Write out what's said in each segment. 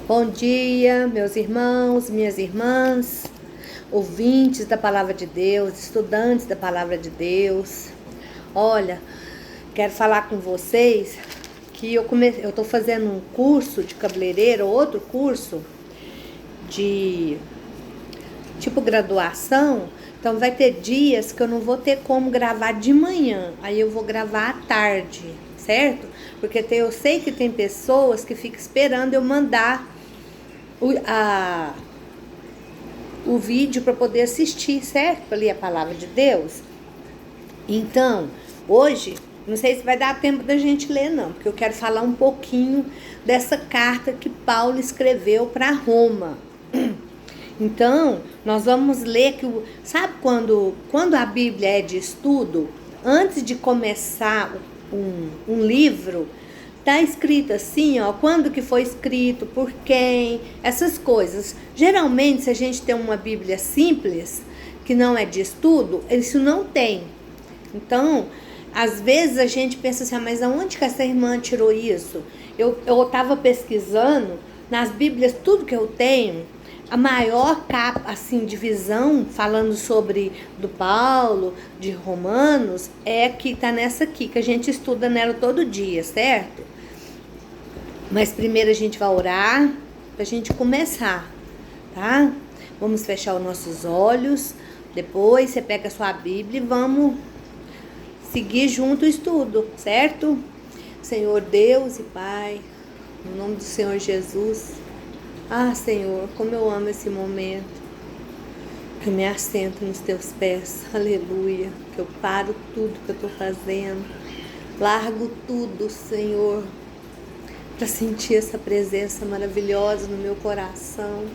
Bom dia, meus irmãos, minhas irmãs, ouvintes da Palavra de Deus, estudantes da Palavra de Deus. Olha, quero falar com vocês que eu estou fazendo um curso de cabeleireiro, outro curso de tipo graduação. Então vai ter dias que eu não vou ter como gravar de manhã, aí eu vou gravar à tarde, certo? Porque eu sei que tem pessoas que ficam esperando eu mandar o vídeo para poder assistir, certo? Para ler a palavra de Deus. Então, hoje, não sei se vai dar tempo da gente ler não, porque eu quero falar um pouquinho dessa carta que Paulo escreveu para Roma. Então, nós vamos ler que, sabe quando a Bíblia é de estudo, antes de começar um livro, tá escrito assim, ó, quando que foi escrito, por quem, essas coisas. Geralmente, se a gente tem uma Bíblia simples, que não é de estudo, isso não tem. Então, às vezes a gente pensa assim, mas aonde que essa irmã tirou isso? Eu estava pesquisando nas Bíblias, tudo que eu tenho, a maior capa, assim, divisão, falando sobre do Paulo, de Romanos, é que tá nessa aqui, que a gente estuda nela todo dia, certo? Mas primeiro a gente vai orar pra gente começar, tá? Vamos fechar os nossos olhos, depois você pega a sua Bíblia e vamos seguir junto o estudo, certo? Senhor Deus e Pai, no nome do Senhor Jesus. Ah, Senhor, como eu amo esse momento, que eu me assento nos teus pés, aleluia, que eu paro tudo que eu estou fazendo, largo tudo, Senhor, para sentir essa presença maravilhosa no meu coração.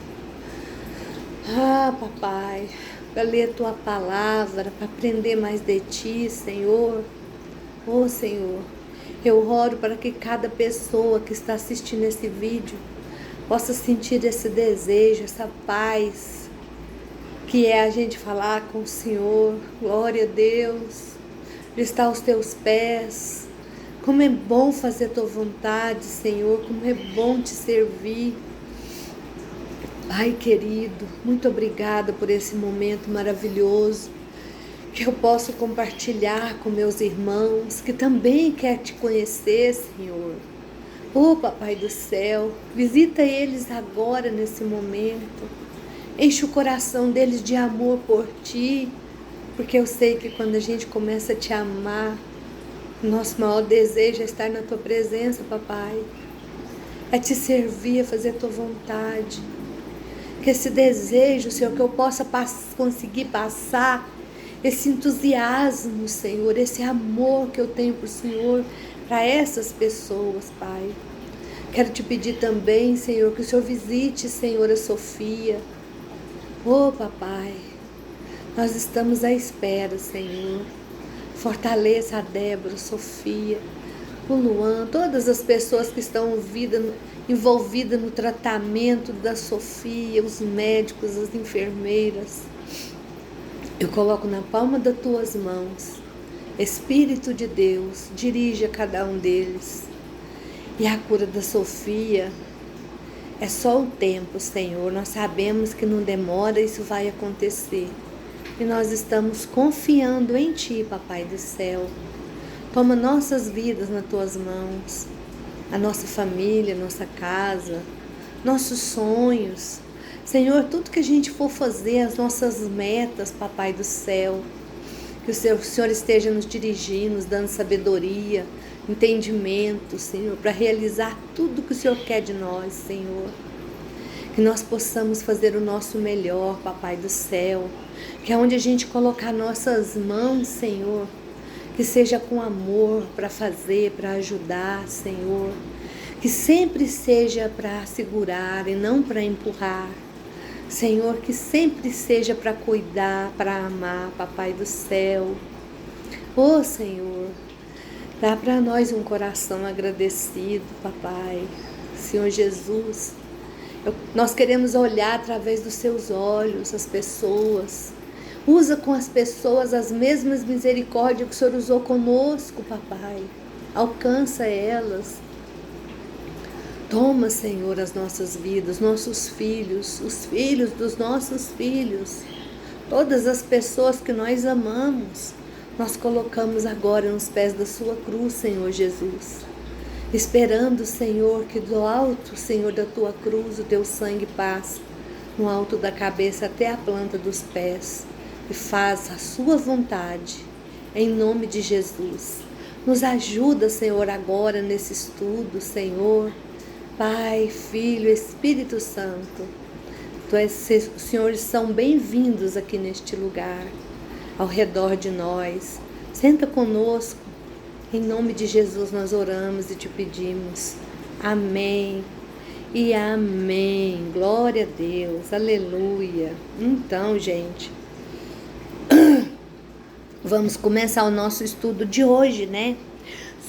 Ah, papai, para ler a tua palavra, para aprender mais de ti, Senhor. Oh, Senhor, eu oro para que cada pessoa que está assistindo esse vídeo possa sentir esse desejo, essa paz, que é a gente falar com o Senhor. Glória a Deus, de estar aos teus pés. Como é bom fazer a tua vontade, Senhor, como é bom te servir. Ai, querido, muito obrigada por esse momento maravilhoso, que eu posso compartilhar com meus irmãos, que também quer te conhecer, Senhor. Oh, Papai do céu, visita eles agora nesse momento. Enche o coração deles de amor por ti, porque eu sei que quando a gente começa a te amar, nosso maior desejo é estar na tua presença, Papai. É te servir, a fazer a tua vontade. Que esse desejo, Senhor, que eu possa conseguir passar esse entusiasmo, Senhor, esse amor que eu tenho por Senhor, para essas pessoas, Pai. Quero te pedir também, Senhor, que o Senhor visite, Senhor, a Sofia. Oh, Papai, nós estamos à espera, Senhor. Fortaleça a Débora, a Sofia, o Luan, todas as pessoas que estão envolvidas no tratamento da Sofia, os médicos, as enfermeiras. Eu coloco na palma das tuas mãos. Espírito de Deus, dirige a cada um deles. E a cura da Sofia é só o tempo, Senhor. Nós sabemos que não demora, isso vai acontecer. E nós estamos confiando em Ti, Papai do céu. Toma nossas vidas nas Tuas mãos. A nossa família, nossa casa, nossos sonhos. Senhor, tudo que a gente for fazer, as nossas metas, Papai do céu. Que o Senhor esteja nos dirigindo, nos dando sabedoria, entendimento, Senhor, para realizar tudo que o Senhor quer de nós, Senhor. Que nós possamos fazer o nosso melhor, Papai do céu. Que aonde a gente colocar nossas mãos, Senhor, que seja com amor para fazer, para ajudar, Senhor. Que sempre seja para segurar e não para empurrar. Senhor, que sempre seja para cuidar, para amar, Papai do céu. Oh, Senhor, dá para nós um coração agradecido, Papai. Senhor Jesus, nós queremos olhar através dos seus olhos as pessoas. Usa com as pessoas as mesmas misericórdias que o Senhor usou conosco, Papai. Alcança elas. Toma, Senhor, as nossas vidas, nossos filhos, os filhos dos nossos filhos, todas as pessoas que nós amamos, nós colocamos agora nos pés da sua cruz, Senhor Jesus. Esperando, Senhor, que do alto, Senhor, da tua cruz, o teu sangue passe no alto da cabeça até a planta dos pés e faça a sua vontade, em nome de Jesus. Nos ajuda, Senhor, agora nesse estudo, Senhor. Pai, Filho, Espírito Santo, os senhores são bem-vindos aqui neste lugar, ao redor de nós. Senta conosco, em nome de Jesus nós oramos e te pedimos. Amém e amém. Glória a Deus, aleluia. Então, gente, vamos começar o nosso estudo de hoje, né?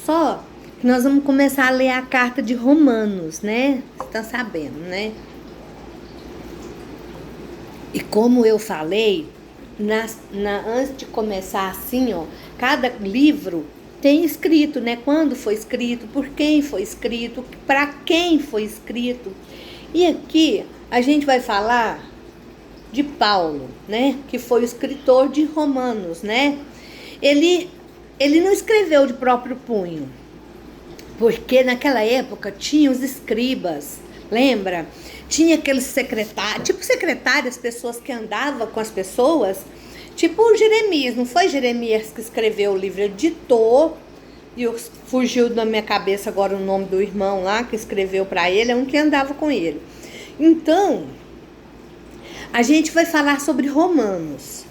Só nós vamos começar a ler a carta de Romanos, né? Você tá sabendo, né? E como eu falei, antes de começar assim, ó, cada livro tem escrito, né? Quando foi escrito, por quem foi escrito, para quem foi escrito. E aqui a gente vai falar de Paulo, né? Que foi o escritor de Romanos, né? Ele não escreveu de próprio punho. Porque naquela época tinha os escribas, lembra? Tinha aqueles secretários, tipo secretários, pessoas que andavam com as pessoas, tipo o Jeremias, não foi Jeremias que escreveu o livro, ele ditou, e fugiu da minha cabeça agora o nome do irmão lá, que escreveu para ele, é um que andava com ele. Então, a gente vai falar sobre Romanos.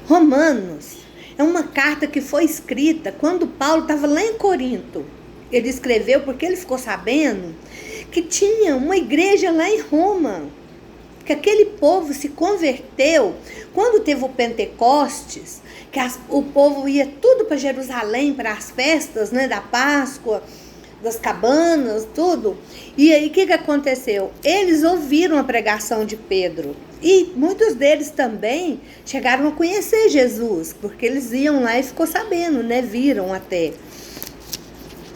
Romanos é uma carta que foi escrita quando Paulo estava lá em Corinto. Ele escreveu porque ele ficou sabendo que tinha uma igreja lá em Roma, que aquele povo se converteu quando teve o Pentecostes, que o povo ia tudo para Jerusalém, para as festas, né, da Páscoa, das cabanas, tudo. E aí o que aconteceu? Eles ouviram a pregação de Pedro e muitos deles também chegaram a conhecer Jesus, porque eles iam lá e ficou sabendo, né, viram até.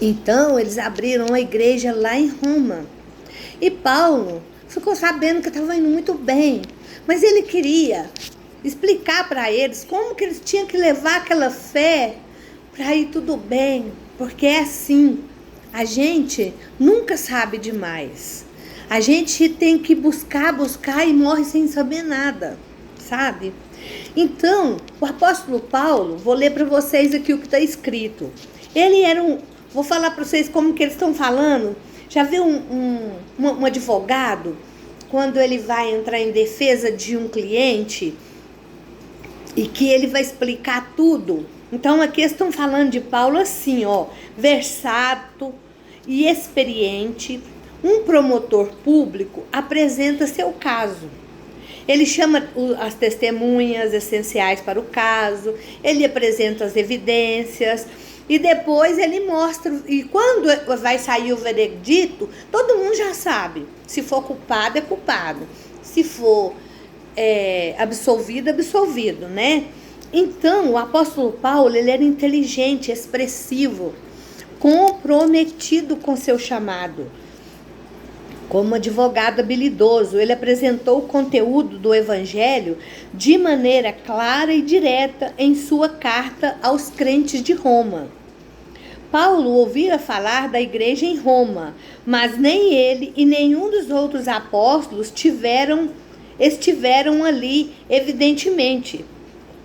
Então, eles abriram uma igreja lá em Roma. E Paulo ficou sabendo que estava indo muito bem. Mas ele queria explicar para eles como que eles tinham que levar aquela fé para ir tudo bem. Porque é assim, a gente nunca sabe demais. A gente tem que buscar e morre sem saber nada, sabe? Então, o apóstolo Paulo, vou ler para vocês aqui o que está escrito. Ele era Vou falar para vocês como que eles estão falando. Já viu um advogado, quando ele vai entrar em defesa de um cliente e que ele vai explicar tudo? Então aqui eles estão falando de Paulo assim, ó, versátil e experiente, um promotor público apresenta seu caso. Ele chama as testemunhas essenciais para o caso, ele apresenta as evidências. E depois ele mostra, e quando vai sair o veredito, todo mundo já sabe. Se for culpado, é culpado. Se for absolvido, absolvido, né? Então, o apóstolo Paulo, ele era inteligente, expressivo, comprometido com seu chamado. Como advogado habilidoso, ele apresentou o conteúdo do evangelho de maneira clara e direta em sua carta aos crentes de Roma. Paulo ouvira falar da igreja em Roma, mas nem ele e nenhum dos outros apóstolos estiveram ali, evidentemente.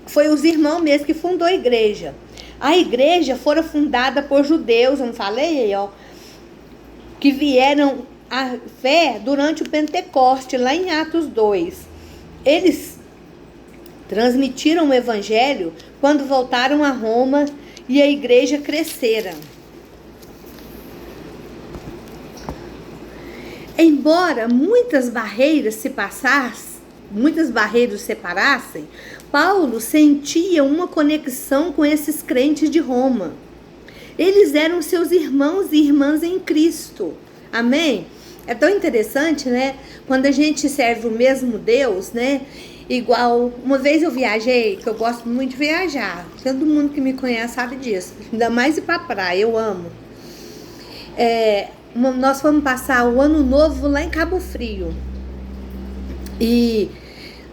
Foi os irmãos mesmo que fundou a igreja. A igreja fora fundada por judeus, não falei aí, ó, que vieram a fé durante o Pentecoste, lá em Atos 2. Eles transmitiram o evangelho quando voltaram a Roma e a igreja crescera. Embora muitas barreiras separassem, Paulo sentia uma conexão com esses crentes de Roma. Eles eram seus irmãos e irmãs em Cristo. Amém? É tão interessante, né? Quando a gente serve o mesmo Deus, né? Igual, uma vez eu viajei, que eu gosto muito de viajar. Todo mundo que me conhece sabe disso. Ainda mais ir pra praia, eu amo. nós fomos passar o ano novo lá em Cabo Frio. E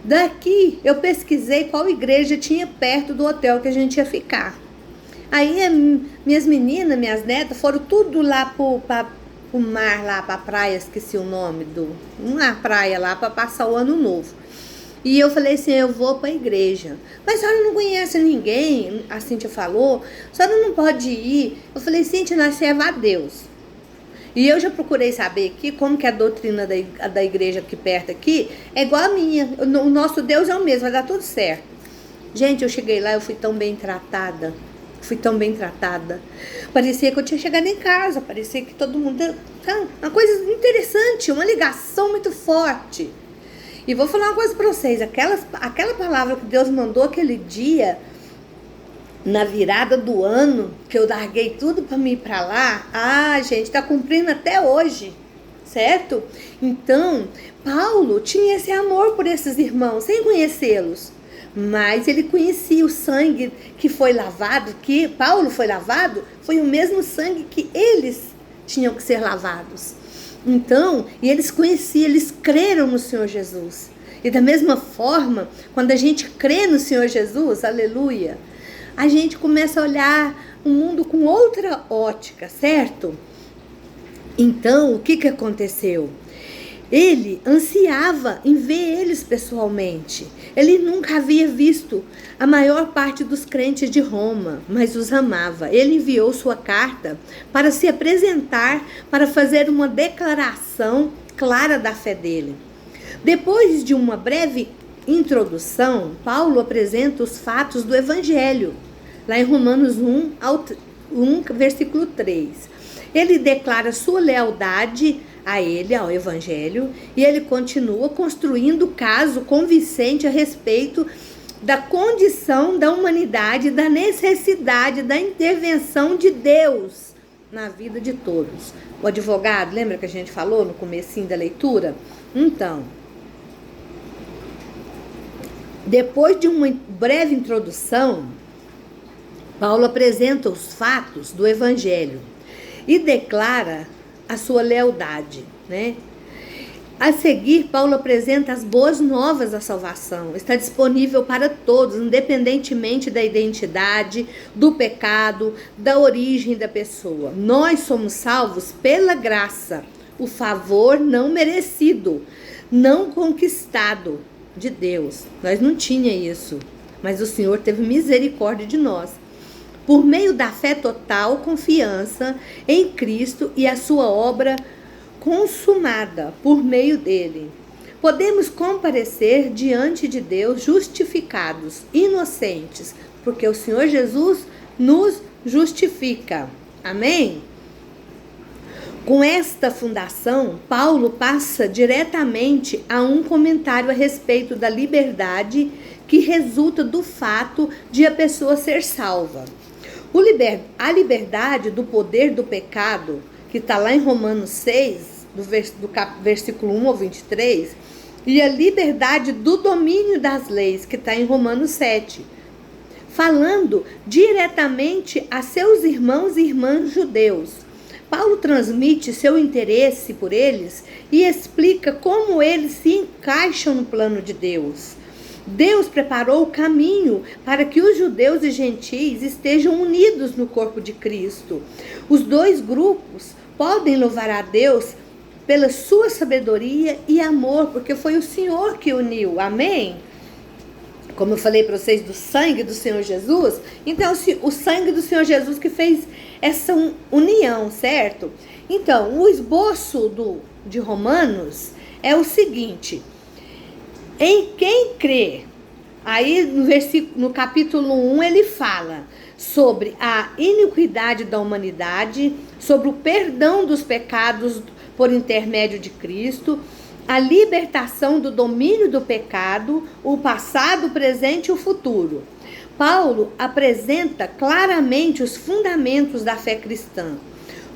daqui eu pesquisei qual igreja tinha perto do hotel que a gente ia ficar. Aí minhas meninas, minhas netas, foram tudo lá pro mar, lá pra praia, esqueci o nome, uma praia lá, pra passar o ano novo. E eu falei assim, eu vou pra igreja. Mas a senhora não conhece ninguém, a Cíntia falou, a senhora não pode ir. Eu falei, Cíntia, nós servamos a Deus. E eu já procurei saber aqui como que é a doutrina da igreja aqui perto aqui, é igual a minha. O nosso Deus é o mesmo, vai dar tudo certo. Gente, eu cheguei lá, eu fui tão bem tratada. Parecia que eu tinha chegado em casa, parecia que todo mundo... Uma coisa interessante, uma ligação muito forte. E vou falar uma coisa para vocês, aquela palavra que Deus mandou aquele dia, na virada do ano, que eu larguei tudo para mim ir para lá, gente, tá cumprindo até hoje, certo? Então, Paulo tinha esse amor por esses irmãos, sem conhecê-los. Mas ele conhecia o sangue que foi lavado, que Paulo foi lavado, foi o mesmo sangue que eles tinham que ser lavados. Então, e eles conheciam, eles creram no Senhor Jesus. E da mesma forma, quando a gente crê no Senhor Jesus, aleluia, a gente começa a olhar o mundo com outra ótica, certo? Então, o que aconteceu? Ele ansiava em ver eles pessoalmente. Ele nunca havia visto a maior parte dos crentes de Roma, mas os amava. Ele enviou sua carta para se apresentar, para fazer uma declaração clara da fé dele. Depois de uma breve introdução, Paulo apresenta os fatos do Evangelho, lá em Romanos 1, versículo 3. Ele declara sua lealdade a ele, ao Evangelho, e ele continua construindo o caso convincente a respeito da condição da humanidade, da necessidade da intervenção de Deus na vida de todos. O advogado, lembra que a gente falou no comecinho da leitura? Então, depois de uma breve introdução, Paulo apresenta os fatos do Evangelho e declara a sua lealdade, né? A seguir, Paulo apresenta as boas novas da salvação. Está disponível para todos, independentemente da identidade, do pecado, da origem da pessoa. Nós somos salvos pela graça, o favor não merecido, não conquistado de Deus. Nós não tínhamos isso, mas o Senhor teve misericórdia de nós. Por meio da fé total, confiança em Cristo e a sua obra consumada por meio dele. Podemos comparecer diante de Deus justificados, inocentes, porque o Senhor Jesus nos justifica. Amém? Com esta fundação, Paulo passa diretamente a um comentário a respeito da liberdade que resulta do fato de a pessoa ser salva. A liberdade do poder do pecado, que está lá em Romanos 6, versículo 1 ao 23, e a liberdade do domínio das leis, que está em Romanos 7, falando diretamente a seus irmãos e irmãs judeus. Paulo transmite seu interesse por eles e explica como eles se encaixam no plano de Deus. Deus preparou o caminho para que os judeus e gentis estejam unidos no corpo de Cristo. Os dois grupos podem louvar a Deus pela sua sabedoria e amor, porque foi o Senhor que uniu. Amém? Como eu falei para vocês do sangue do Senhor Jesus, então o sangue do Senhor Jesus que fez essa união, certo? Então, o esboço de Romanos é o seguinte: em quem crê, aí no capítulo 1 ele fala sobre a iniquidade da humanidade, sobre o perdão dos pecados por intermédio de Cristo, a libertação do domínio do pecado, o passado, o presente e o futuro. Paulo apresenta claramente os fundamentos da fé cristã.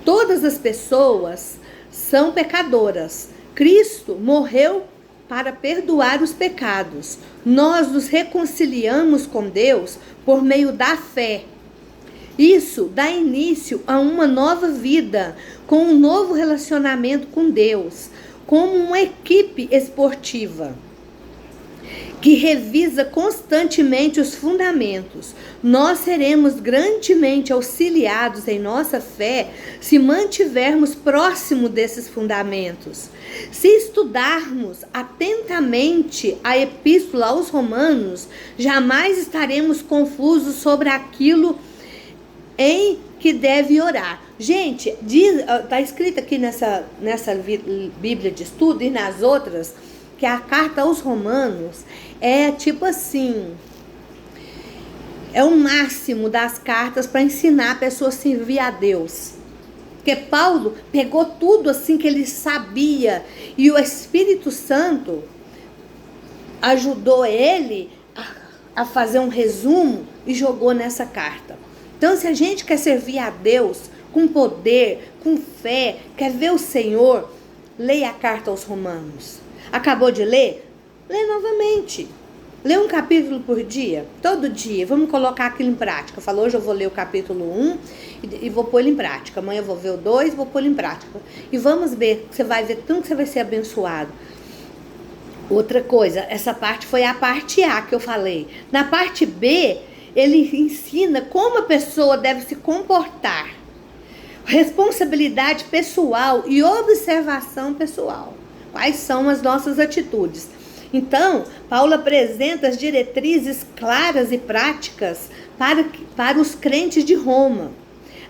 Todas as pessoas são pecadoras. Cristo morreu para perdoar os pecados. Nós nos reconciliamos com Deus por meio da fé. Isso dá início a uma nova vida, com um novo relacionamento com Deus, como uma equipe esportiva que revisa constantemente os fundamentos. Nós seremos grandemente auxiliados em nossa fé se mantivermos próximo desses fundamentos. Se estudarmos atentamente a Epístola aos Romanos, jamais estaremos confusos sobre aquilo em que deve orar. Gente, está escrito aqui nessa Bíblia de estudo e nas outras, que a carta aos Romanos é tipo assim, é o máximo das cartas para ensinar a pessoa a servir a Deus. Porque Paulo pegou tudo assim que ele sabia e o Espírito Santo ajudou ele a fazer um resumo e jogou nessa carta. Então, se a gente quer servir a Deus com poder, com fé, quer ver o Senhor, leia a carta aos Romanos. Acabou de ler? Lê novamente. Lê um capítulo por dia, todo dia. Vamos colocar aquilo em prática. Falou, hoje eu vou ler o capítulo 1 e vou pôr ele em prática. Amanhã eu vou ver o 2 e vou pôr ele em prática. E vamos ver, você vai ver tanto que você vai ser abençoado. Outra coisa, essa parte foi a parte A que eu falei. Na parte B, ele ensina como a pessoa deve se comportar. Responsabilidade pessoal e observação pessoal. Quais são as nossas atitudes? Então, Paulo apresenta as diretrizes claras e práticas para os crentes de Roma.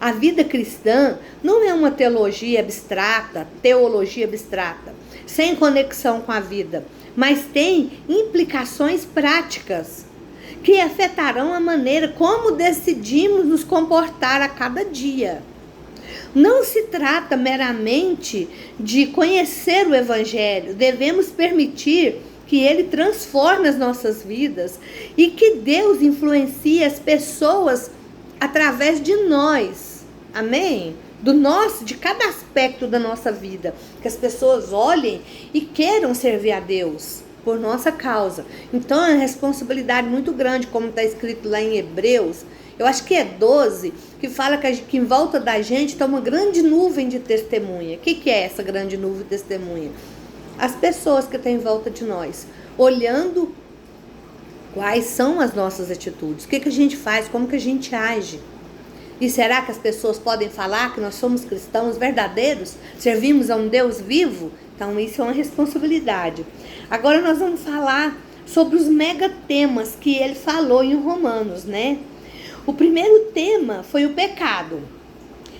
A vida cristã não é uma teologia abstrata, sem conexão com a vida, mas tem implicações práticas que afetarão a maneira como decidimos nos comportar a cada dia. Não se trata meramente de conhecer o Evangelho, devemos permitir que ele transforme as nossas vidas e que Deus influencie as pessoas através de nós, amém? De cada aspecto da nossa vida, que as pessoas olhem e queiram servir a Deus por nossa causa. Então é uma responsabilidade muito grande, como está escrito lá em Hebreus, eu acho que é 12, que fala que em volta da gente está uma grande nuvem de testemunha. O que é essa grande nuvem de testemunha? As pessoas que estão em volta de nós, olhando quais são as nossas atitudes, o que a gente faz, como que a gente age. E será que as pessoas podem falar que nós somos cristãos verdadeiros? Servimos a um Deus vivo? Então isso é uma responsabilidade. Agora nós vamos falar sobre os megatemas que ele falou em Romanos, né? O primeiro tema foi o pecado.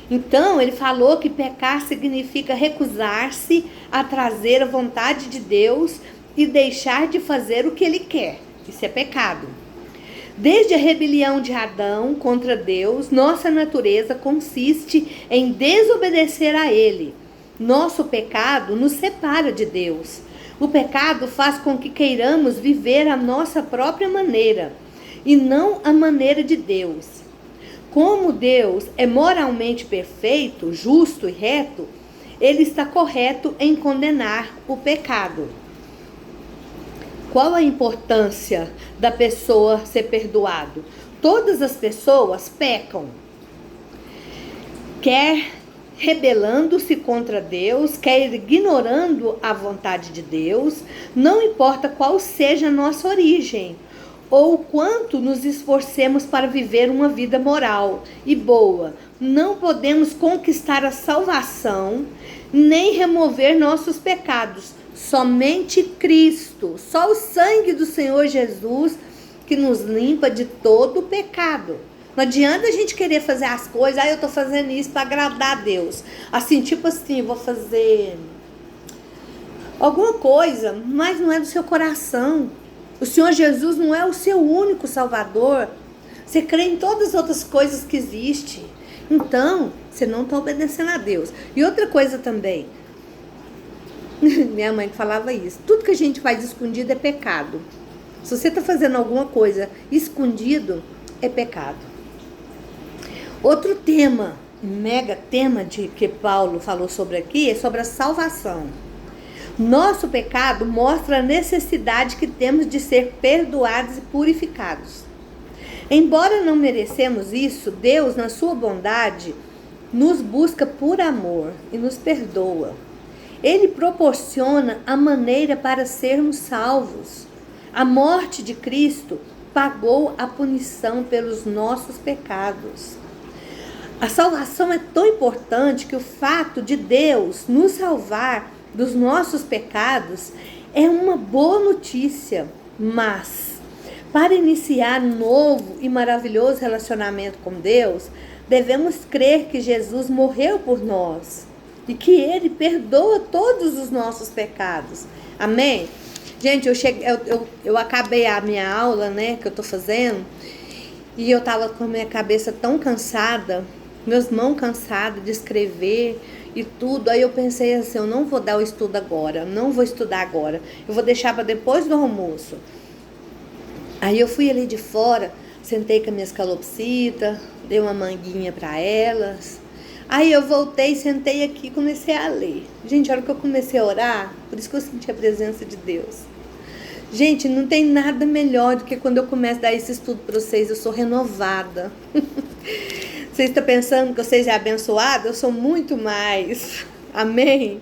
Então, ele falou que pecar significa recusar-se a trazer a vontade de Deus e deixar de fazer o que ele quer. Isso é pecado. Desde a rebelião de Adão contra Deus, nossa natureza consiste em desobedecer a ele. Nosso pecado nos separa de Deus. O pecado faz com que queiramos viver a nossa própria maneira e não a maneira de Deus. Como Deus é moralmente perfeito, justo e reto, ele está correto em condenar o pecado. Qual a importância da pessoa ser perdoado? Todas as pessoas pecam, quer rebelando-se contra Deus, quer ignorando a vontade de Deus, não importa qual seja a nossa origem, ou quanto nos esforcemos para viver uma vida moral e boa, não podemos conquistar a salvação, nem remover nossos pecados. Somente Cristo, só o sangue do Senhor Jesus que nos limpa de todo o pecado. Não adianta a gente querer fazer as coisas, eu tô fazendo isso para agradar a Deus. Assim, tipo assim, vou fazer alguma coisa, mas não é do seu coração. O Senhor Jesus não é o seu único Salvador. Você crê em todas as outras coisas que existem. Então, você não está obedecendo a Deus. E outra coisa também. Minha mãe falava isso. Tudo que a gente faz escondido é pecado. Se você está fazendo alguma coisa escondido, é pecado. Outro tema, mega tema que Paulo falou sobre aqui, é sobre a salvação. Nosso pecado mostra a necessidade que temos de ser perdoados e purificados. Embora não merecemos isso, Deus, na sua bondade, nos busca por amor e nos perdoa. Ele proporciona a maneira para sermos salvos. A morte de Cristo pagou a punição pelos nossos pecados. A salvação é tão importante que o fato de Deus nos salvar dos nossos pecados é uma boa notícia, mas para iniciar um novo e maravilhoso relacionamento com Deus, devemos crer que Jesus morreu por nós e que Ele perdoa todos os nossos pecados. Amém? Gente, eu acabei a minha aula, né, que eu tô fazendo, e eu tava com a minha cabeça tão cansada, meus mãos cansadas de escrever e tudo. Aí eu pensei assim, eu não vou dar o estudo agora, não vou estudar agora, eu vou deixar para depois do almoço. Aí eu fui ali de fora, sentei com as minhas calopsitas, dei uma manguinha para elas. Aí eu voltei, sentei aqui e comecei a ler. Gente, a hora que eu comecei a orar, por isso que eu senti a presença de Deus. Gente, não tem nada melhor do que quando eu começo a dar esse estudo para vocês, eu sou renovada. Vocês estão pensando que vocês é abençoados? Eu sou muito mais. Amém?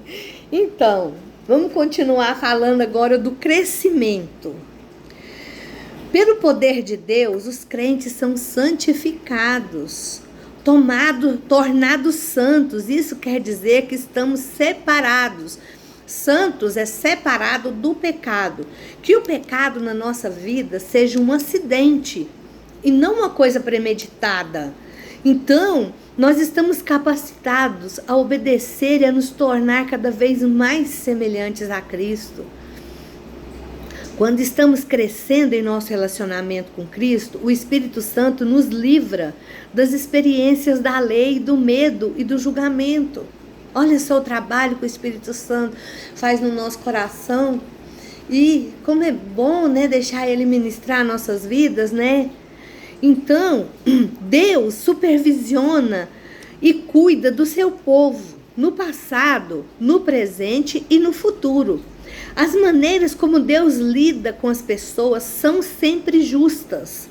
Então, vamos continuar falando agora do crescimento. Pelo poder de Deus, os crentes são santificados, tornados santos. Isso quer dizer que estamos separados. Santos é separado do pecado. Que o pecado na nossa vida seja um acidente e não uma coisa premeditada. Então, nós estamos capacitados a obedecer e a nos tornar cada vez mais semelhantes a Cristo. Quando estamos crescendo em nosso relacionamento com Cristo, o Espírito Santo nos livra das experiências da lei, do medo e do julgamento. Olha só o trabalho que o Espírito Santo faz no nosso coração. E como é bom, né, deixar Ele ministrar nossas vidas, né? Então, Deus supervisiona e cuida do seu povo no passado, no presente e no futuro. As maneiras como Deus lida com as pessoas são sempre justas.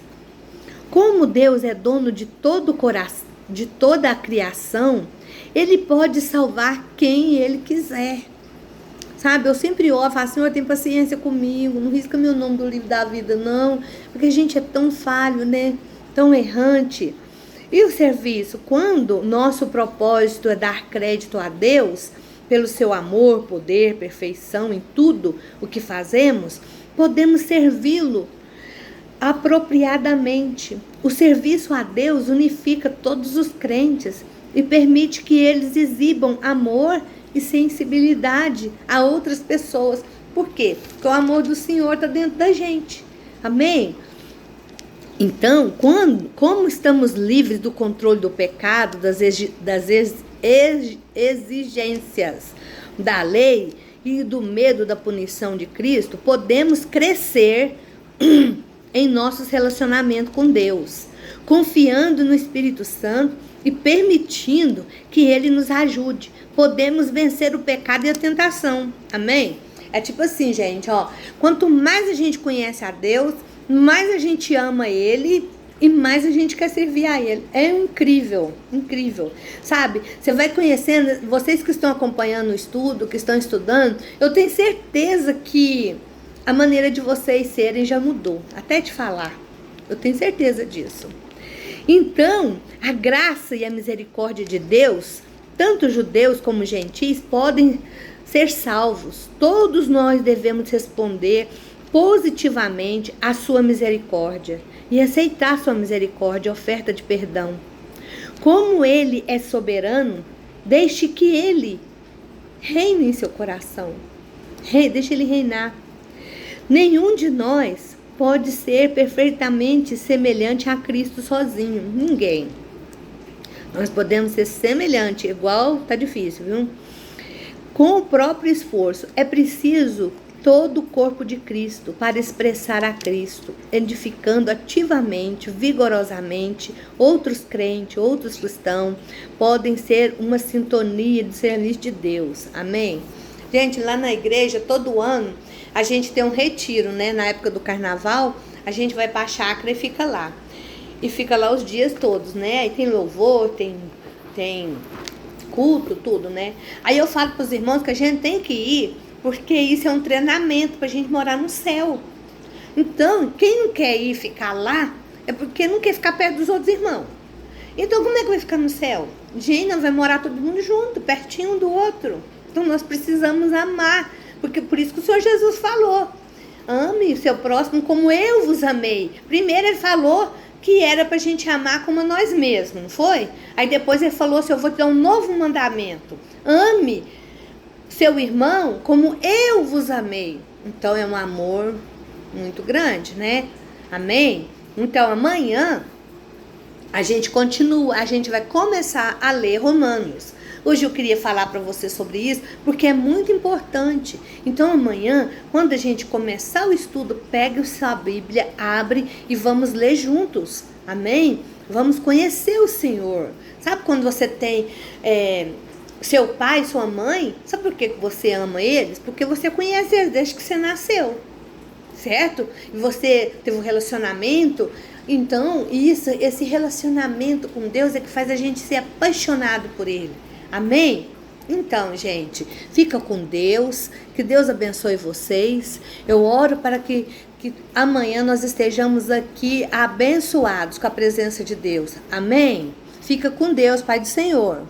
Como Deus é dono de todo o coração, de toda a criação, Ele pode salvar quem Ele quiser. Sabe, eu sempre oro, falo, Senhor, tem paciência comigo, não risca meu nome do livro da vida, não, porque a gente é tão falho, né, tão errante. E o serviço, quando nosso propósito é dar crédito a Deus, pelo seu amor, poder, perfeição em tudo o que fazemos, podemos servi-lo apropriadamente. O serviço a Deus unifica todos os crentes e permite que eles exibam amor e sensibilidade a outras pessoas. Por quê? Porque o amor do Senhor está dentro da gente. Amém? Então, como estamos livres do controle do pecado, das exigências da lei e do medo da punição de Cristo, podemos crescer em nossos relacionamentos com Deus, confiando no Espírito Santo e permitindo que Ele nos ajude. Podemos vencer o pecado e a tentação. Amém? É tipo assim, gente, ó, quanto mais a gente conhece a Deus, mais a gente ama Ele e mais a gente quer servir a Ele. É incrível, incrível. Sabe, você vai conhecendo, vocês que estão acompanhando o estudo, que estão estudando, eu tenho certeza que a maneira de vocês serem já mudou, até de falar. Eu tenho certeza disso. Então, a graça e a misericórdia de Deus, tanto judeus como gentis, podem ser salvos. Todos nós devemos responder positivamente à sua misericórdia e aceitar sua misericórdia, oferta de perdão. Como Ele é soberano, deixe que Ele reine em seu coração. Deixe Ele reinar. Nenhum de nós pode ser perfeitamente semelhante a Cristo sozinho. Ninguém. Nós podemos ser semelhante, igual tá difícil, viu? Com o próprio esforço. É preciso todo o corpo de Cristo para expressar a Cristo, edificando ativamente, vigorosamente outros crentes, outros cristãos. Podem ser uma sintonia de serviço de Deus. Amém? Gente, lá na igreja, todo ano, a gente tem um retiro, né? Na época do carnaval, a gente vai para a chácara e fica lá. e fica lá os dias todos, né? Aí tem louvor, tem culto, tudo, né? Aí eu falo para os irmãos que a gente tem que ir, porque isso é um treinamento para a gente morar no céu. Então, quem não quer ir ficar lá, é porque não quer ficar perto dos outros irmãos. Então, como é que vai ficar no céu? Gente, nós vamos morar todo mundo junto, pertinho um do outro. Então, nós precisamos amar, porque por isso que o Senhor Jesus falou: ame o seu próximo como eu vos amei. Primeiro ele falou que era pra gente amar como nós mesmos, não foi? Aí depois ele falou assim: eu vou te dar um novo mandamento. Ame seu irmão como eu vos amei. Então é um amor muito grande, né? Amém? Então amanhã a gente continua, a gente vai começar a ler Romanos. Hoje eu queria falar para você sobre isso, porque é muito importante. Então amanhã, quando a gente começar o estudo, pegue a sua Bíblia, abre e vamos ler juntos. Amém? Vamos conhecer o Senhor. Sabe quando você tem seu pai, sua mãe? Sabe por que você ama eles? Porque você conhece eles desde que você nasceu. Certo? E você teve um relacionamento. Então, esse relacionamento com Deus é que faz a gente ser apaixonado por Ele. Amém? Então, gente, fica com Deus, que Deus abençoe vocês. Eu oro para que amanhã nós estejamos aqui abençoados com a presença de Deus. Amém? Fica com Deus, Pai do Senhor.